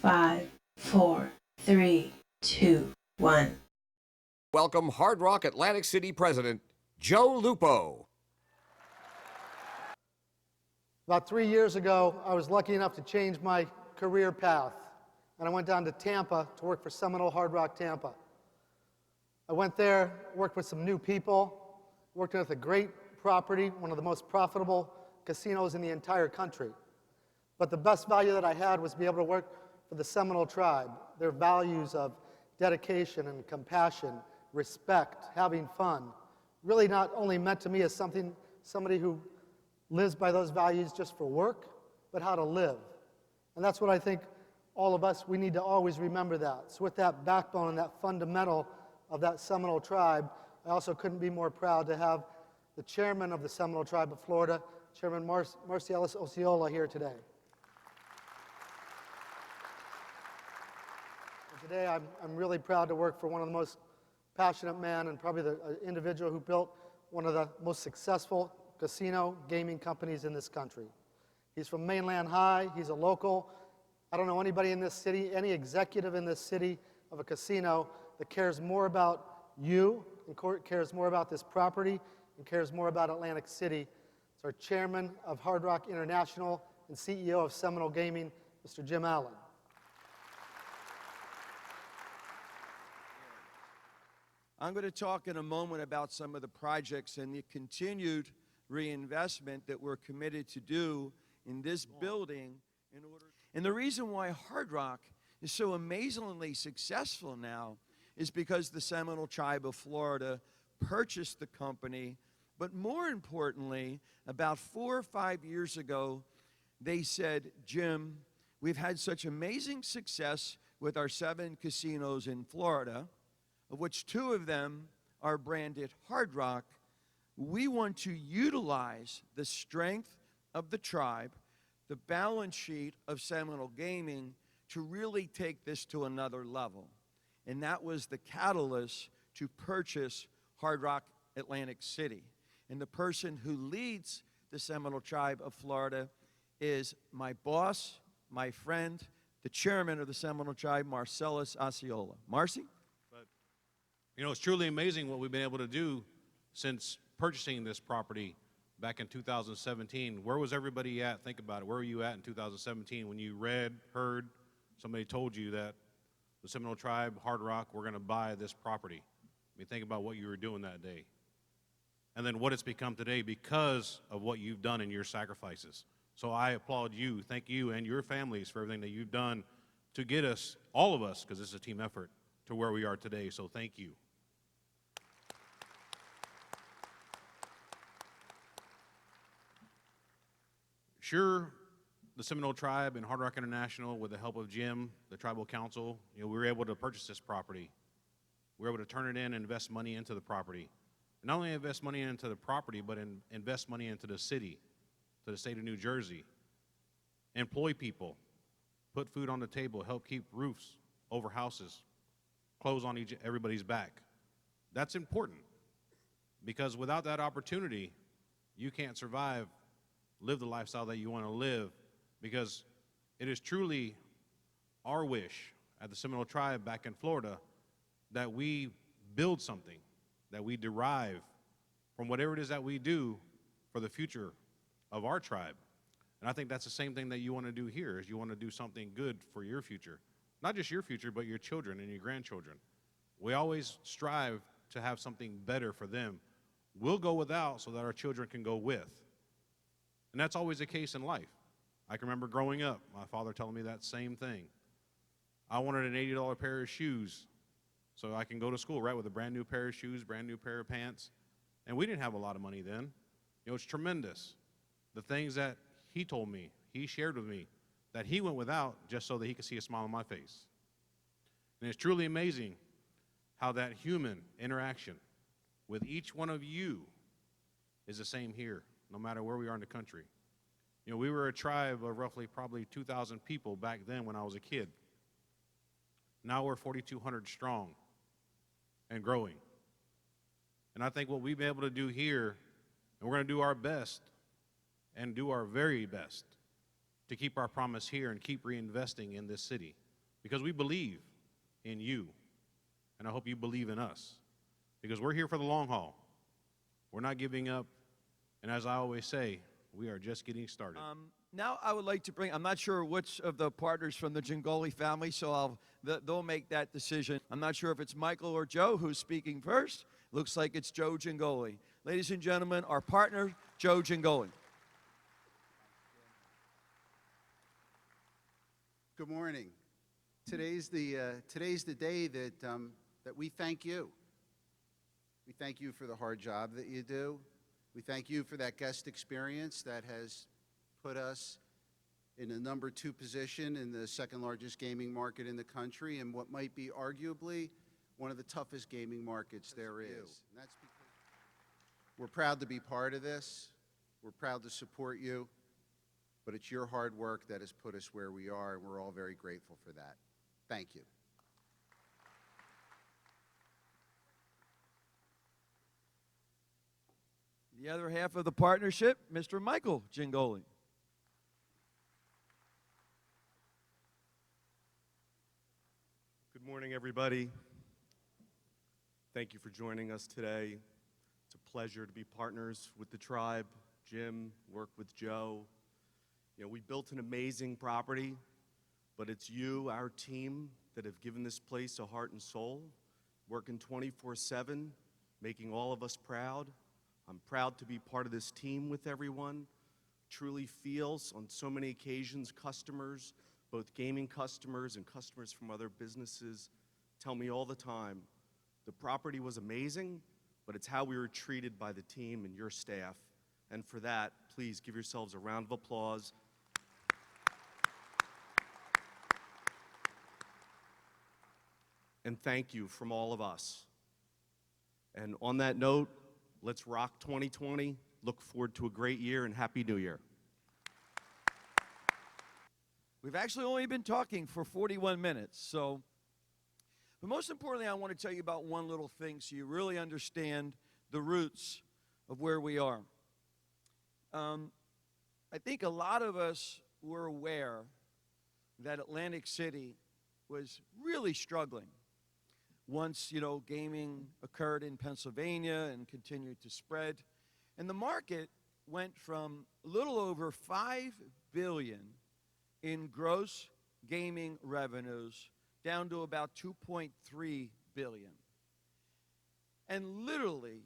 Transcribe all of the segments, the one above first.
5, 4, 3, 2, 1. Welcome Hard Rock Atlantic City President Joe Lupo. About 3 years ago, I was lucky enough to change my career path, and I went down to Tampa to work for Seminole Hard Rock Tampa. I went there, worked with some new people, worked with a great property, one of the most profitable casinos in the entire country. But the best value that I had was to be able to work for the Seminole tribe, their values of dedication and compassion, respect, having fun, really not only meant to me as somebody who lives by those values just for work, but how to live. And that's what I think all of us, we need to always remember that. So with that backbone and that fundamental of that Seminole tribe, I also couldn't be more proud to have the chairman of the Seminole tribe of Florida, Chairman Marcellus Osceola, here today. And today I'm really proud to work for one of the most passionate men and probably the individual who built one of the most successful casino gaming companies in this country. He's from Mainland High, he's a local. I don't know anybody in this city, any executive in this city of a casino that cares more about you and cares more about this property and cares more about Atlantic City. It's our chairman of Hard Rock International and CEO of Seminole Gaming, Mr. Jim Allen. I'm going to talk in a moment about some of the projects and the continued reinvestment that we're committed to do in this building and the reason why Hard Rock is so amazingly successful now is because the Seminole Tribe of Florida purchased the company, but more importantly, about 4 or 5 years ago, they said, Jim, we've had such amazing success with our 7 casinos in Florida, of which 2 of them are branded Hard Rock. We want to utilize the strength of the tribe, the balance sheet of Seminole Gaming, to really take this to another level. And that was the catalyst to purchase Hard Rock Atlantic City. And the person who leads the Seminole Tribe of Florida is my boss, my friend, the chairman of the Seminole Tribe, Marcellus Osceola. Marcy? But, you know, it's truly amazing what we've been able to do since purchasing this property back in 2017. Where was everybody at? Think about it. Where were you at in 2017 when you read, heard, somebody told you that the Seminole Tribe, Hard Rock, we're going to buy this property? I mean, think about what you were doing that day. And then what it's become today because of what you've done in your sacrifices. So I applaud you, thank you and your families for everything that you've done to get us, all of us, because this is a team effort, to where we are today. So thank you. Sure, the Seminole Tribe and Hard Rock International, with the help of Jim, the Tribal Council, you know, we were able to purchase this property. We were able to turn it in and invest money into the property. And not only invest money into the property, but invest money into the city, to the state of New Jersey. Employ people, put food on the table, help keep roofs over houses, clothes on everybody's back. That's important, because without that opportunity, you can't survive, live the lifestyle that you want to live, because it is truly our wish at the Seminole Tribe back in Florida that we build something, that we derive from whatever it is that we do for the future of our tribe. And I think that's the same thing that you want to do here, is you want to do something good for your future. Not just your future, but your children and your grandchildren. We always strive to have something better for them. We'll go without so that our children can go with. And that's always the case in life. I can remember growing up, my father telling me that same thing. I wanted an $80 pair of shoes so I can go to school, right, with a brand new pair of shoes, brand new pair of pants. And we didn't have a lot of money then. You know, it's tremendous. The things that he told me, he shared with me, that he went without just so that he could see a smile on my face. And it's truly amazing how that human interaction with each one of you is the same here, no matter where we are in the country. You know, we were a tribe of roughly probably 2,000 people back then when I was a kid. Now we're 4,200 strong and growing. And I think what we've been able to do here, and we're going to do our best and do our very best to keep our promise here and keep reinvesting in this city. because we believe in you, and I hope you believe in us, because we're here for the long haul. We're not giving up, and as I always say, we are just getting started. Now I would like to bring, I'm not sure which of the partners from the Gingoli family, so they'll make that decision. I'm not sure if it's Michael or Joe who's speaking first. Looks like it's Joe Gingoli. Ladies and gentlemen, our partner, Joe Gingoli. Good morning. Today's the day that we thank you. We thank you for the hard job that you do. We thank you for that guest experience that has put us in the number 2 position in the second largest gaming market in the country, and what might be arguably one of the toughest gaming markets there is. And that's because we're proud to be part of this. We're proud to support you, but it's your hard work that has put us where we are, and we're all very grateful for that. Thank you. The other half of the partnership, Mr. Michael Gingoli. Good morning, everybody. Thank you for joining us today. It's a pleasure to be partners with the tribe. Jim, work with Joe. You know, we built an amazing property, but it's you, our team, that have given this place a heart and soul, working 24/7, making all of us proud. I'm proud to be part of this team with everyone. Truly feels on so many occasions customers, both gaming customers and customers from other businesses, tell me all the time, the property was amazing, but it's how we were treated by the team and your staff. And for that, please give yourselves a round of applause. And thank you from all of us. And on that note, let's rock 2020. Look forward to a great year, and Happy New Year. We've actually only been talking for 41 minutes, but most importantly, I want to tell you about one little thing so you really understand the roots of where we are. I think a lot of us were aware that Atlantic City was really struggling once, gaming occurred in Pennsylvania and continued to spread. And the market went from a little over $5 billion in gross gaming revenues down to about $2.3 billion. And literally,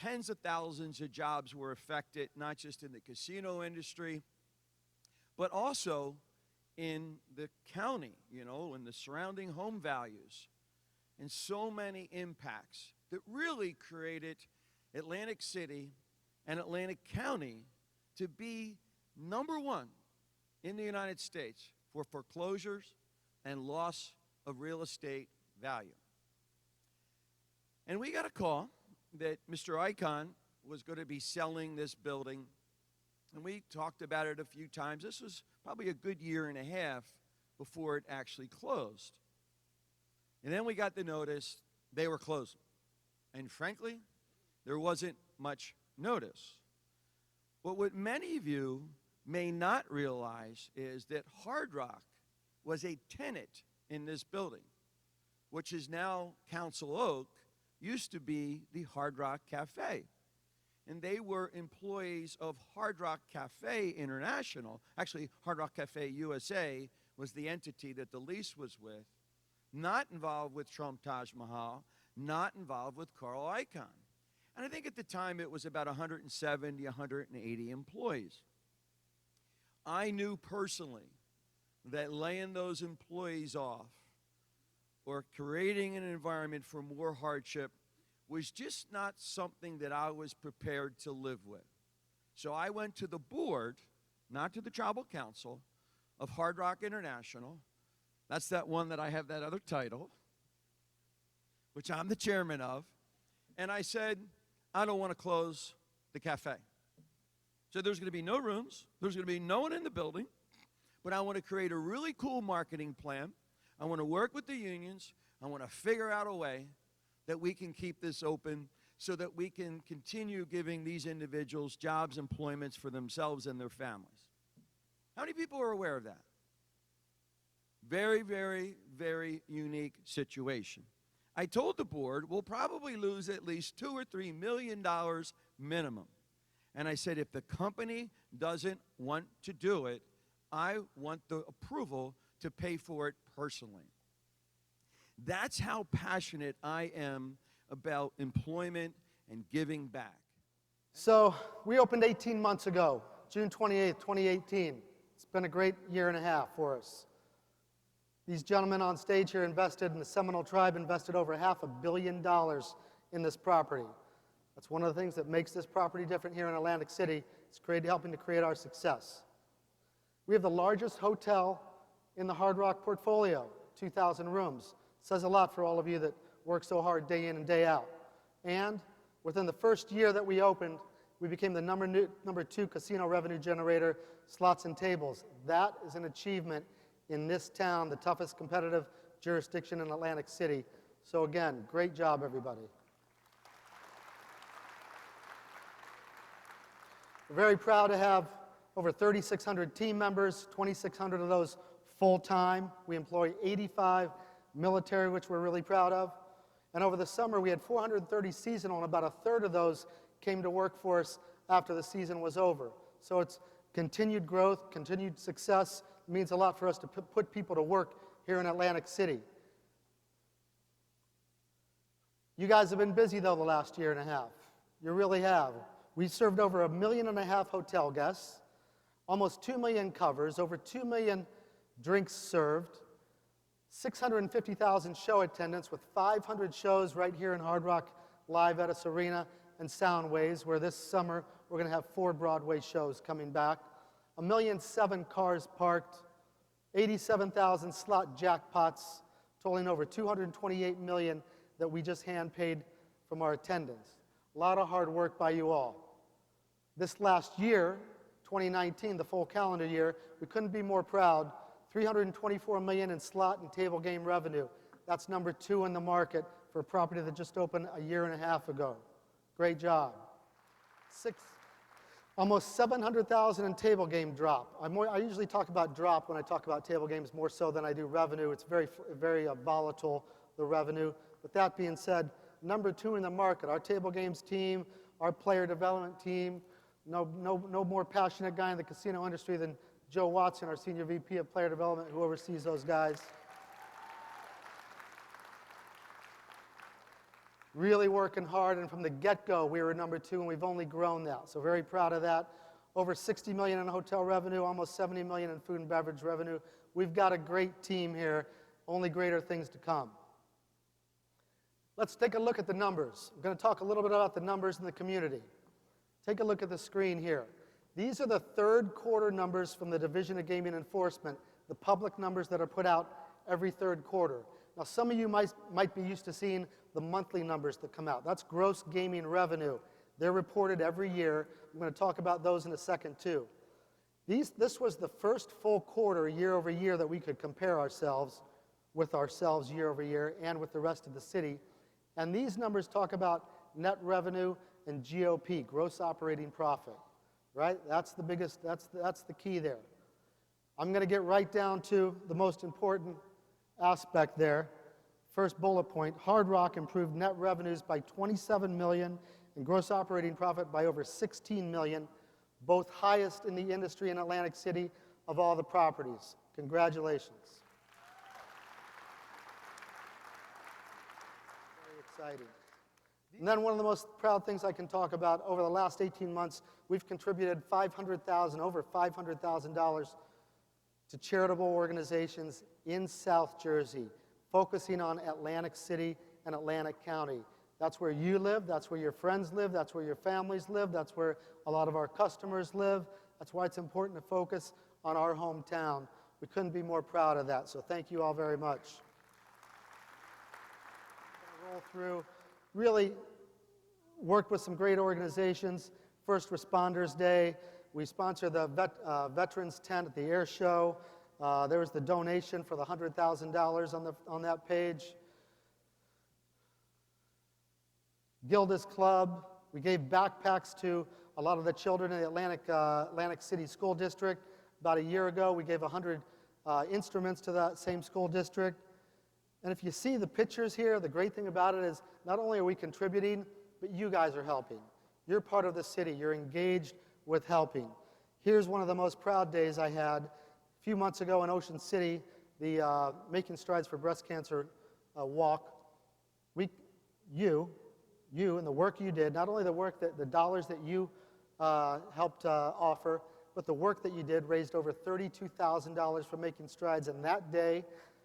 tens of thousands of jobs were affected, not just in the casino industry, but also in the county, and the surrounding home values. And so many impacts that really created Atlantic City and Atlantic County to be #1 in the United States for foreclosures and loss of real estate value. And we got a call that Mr. Icahn was going to be selling this building, and we talked about it a few times. This was probably a good year and a half before it actually closed. And then we got the notice they were closing. And frankly, there wasn't much notice. But what many of you may not realize is that Hard Rock was a tenant in this building, which is now Council Oak, used to be the Hard Rock Cafe. And they were employees of Hard Rock Cafe International. Actually, Hard Rock Cafe USA was the entity that the lease was with, not involved with Trump Taj Mahal, not involved with Carl Icahn. And I think at the time it was about 170, 180 employees. I knew personally that laying those employees off or creating an environment for more hardship was just not something that I was prepared to live with. So I went to the board, not to the tribal council, of Hard Rock International. That's that one that I have that other title, which I'm the chairman of. And I said, I don't want to close the cafe. So there's going to be no rooms. There's going to be no one in the building. But I want to create a really cool marketing plan. I want to work with the unions. I want to figure out a way that we can keep this open so that we can continue giving these individuals jobs, employments for themselves and their families. How many people are aware of that? Very, very, very unique situation. I told the board we'll probably lose at least $2 or $3 million minimum. And I said, if the company doesn't want to do it, I want the approval to pay for it personally. That's how passionate I am about employment and giving back. So we opened 18 months ago, June 28th, 2018. It's been a great year and a half for us. These gentlemen on stage here invested, and the Seminole Tribe invested over $500 million in this property. That's one of the things that makes this property different here in Atlantic City. It's helping to create our success. We have the largest hotel in the Hard Rock portfolio, 2,000 rooms. Says a lot for all of you that work so hard day in and day out. And within the first year that we opened, we became the number 2 casino revenue generator, slots and tables. That is an achievement in this town, the toughest competitive jurisdiction in Atlantic City. So again, great job, everybody. We're very proud to have over 3,600 team members, 2,600 of those full-time. We employ 85 military, which we're really proud of. And over the summer, we had 430 seasonal, and about a third of those came to work for us after the season was over. So it's continued growth, continued success. It means a lot for us to put people to work here in Atlantic City. You guys have been busy, though, the last year and a half. You really have. We served over 1.5 million hotel guests, almost 2 million covers, over 2 million drinks served, 650,000 show attendance with 500 shows right here in Hard Rock Live Edis Arena and Soundways, where this summer we're going to have 4 Broadway shows coming back, 1.7 million cars parked, 87,000 slot jackpots, totaling over $228 million that we just hand paid from our attendance. A lot of hard work by you all. This last year, 2019, the full calendar year, we couldn't be more proud. $324 million in slot and table game revenue. That's number 2 in the market for a property that just opened a year and a half ago. Great job. Almost 700,000 in table game drop. I usually talk about drop when I talk about table games more so than I do revenue. It's very volatile, the revenue. With that being said, number 2 in the market. Our table games team, our player development team, no more passionate guy in the casino industry than Joe Watson, our Senior VP of Player Development, who oversees those guys. Really working hard, and from the get-go, we were number 2, and we've only grown that. So very proud of that. Over $60 million in hotel revenue, almost $70 million in food and beverage revenue. We've got a great team here, only greater things to come. Let's take a look at the numbers. I'm going to talk a little bit about the numbers in the community. Take a look at the screen here. These are the third quarter numbers from the Division of Gaming Enforcement, the public numbers that are put out every third quarter. Now, some of you might be used to seeing the monthly numbers that come out. That's gross gaming revenue. They're reported every year. I'm going to talk about those in a second, too. This was the first full quarter, year over year, that we could compare ourselves with ourselves year over year and with the rest of the city. And these numbers talk about net revenue and GOP, gross operating profit. Right? That's the biggest, that's the key there. I'm going to get right down to the most important aspect there. First bullet point, Hard Rock improved net revenues by $27 million and gross operating profit by over $16 million, both highest in the industry in Atlantic City of all the properties. Congratulations. Very exciting. And then one of the most proud things I can talk about, over the last 18 months, we've contributed over $500,000 to charitable organizations in South Jersey, focusing on Atlantic City and Atlantic County. That's where you live, that's where your friends live, that's where your families live, that's where a lot of our customers live. That's why it's important to focus on our hometown. We couldn't be more proud of that, so thank you all very much. I'm going to roll through. Really worked with some great organizations. First Responders Day. We sponsor the Veterans Tent at the Air Show. There was the donation for the $100,000 on that page. Gilda's Club. We gave backpacks to a lot of the children in the Atlantic City School District. About a year ago, we gave 100 instruments to that same school district. And if you see the pictures here, the great thing about it is not only are we contributing, but you guys are helping. You're part of the city. You're engaged with helping. Here's one of the most proud days I had. A few months ago in Ocean City, the Making Strides for Breast Cancer walk, you and the work you did, not only the work that the dollars that you helped offer, but the work that you did raised over $32,000 for Making Strides. And that day,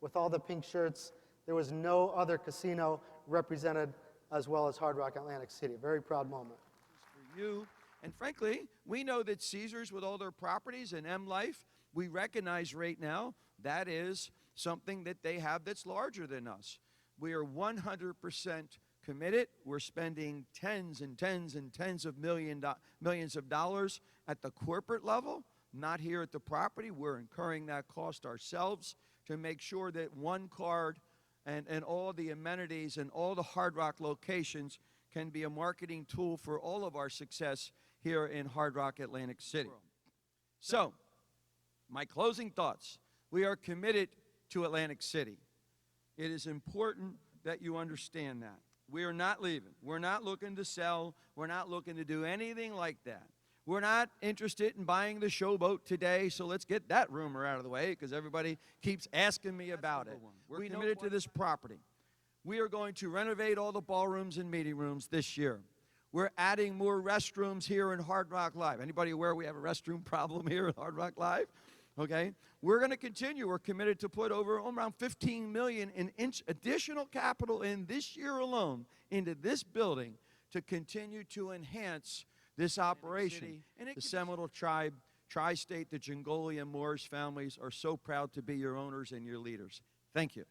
with all the pink shirts, there was no other casino represented as well as Hard Rock Atlantic City. A very proud moment. For you. And frankly, we know that Caesars, with all their properties, and M Life, we recognize right now that is something that they have that's larger than us. We are 100% committed. We're spending tens and tens and tens of millions of dollars at the corporate level, not here at the property. We're incurring that cost ourselves to make sure that one card and all the amenities and all the Hard Rock locations can be a marketing tool for all of our success here in Hard Rock Atlantic City. So, my closing thoughts. We are committed to Atlantic City. It is important that you understand that. We are not leaving. We're not looking to sell. We're not looking to do anything like that. We're not interested in buying the Showboat today, so let's get that rumor out of the way because everybody keeps asking me about it. We're committed to this property. We are going to renovate all the ballrooms and meeting rooms this year. We're adding more restrooms here in Hard Rock Live. Anybody aware we have a restroom problem here at Hard Rock Live? Okay. We're going to continue. We're committed to put over around $15 million in additional capital in this year alone into this building to continue to enhance this operation. The Seminole Tribe, Tri-State, the Jingoli, and Morris families are so proud to be your owners and your leaders. Thank you.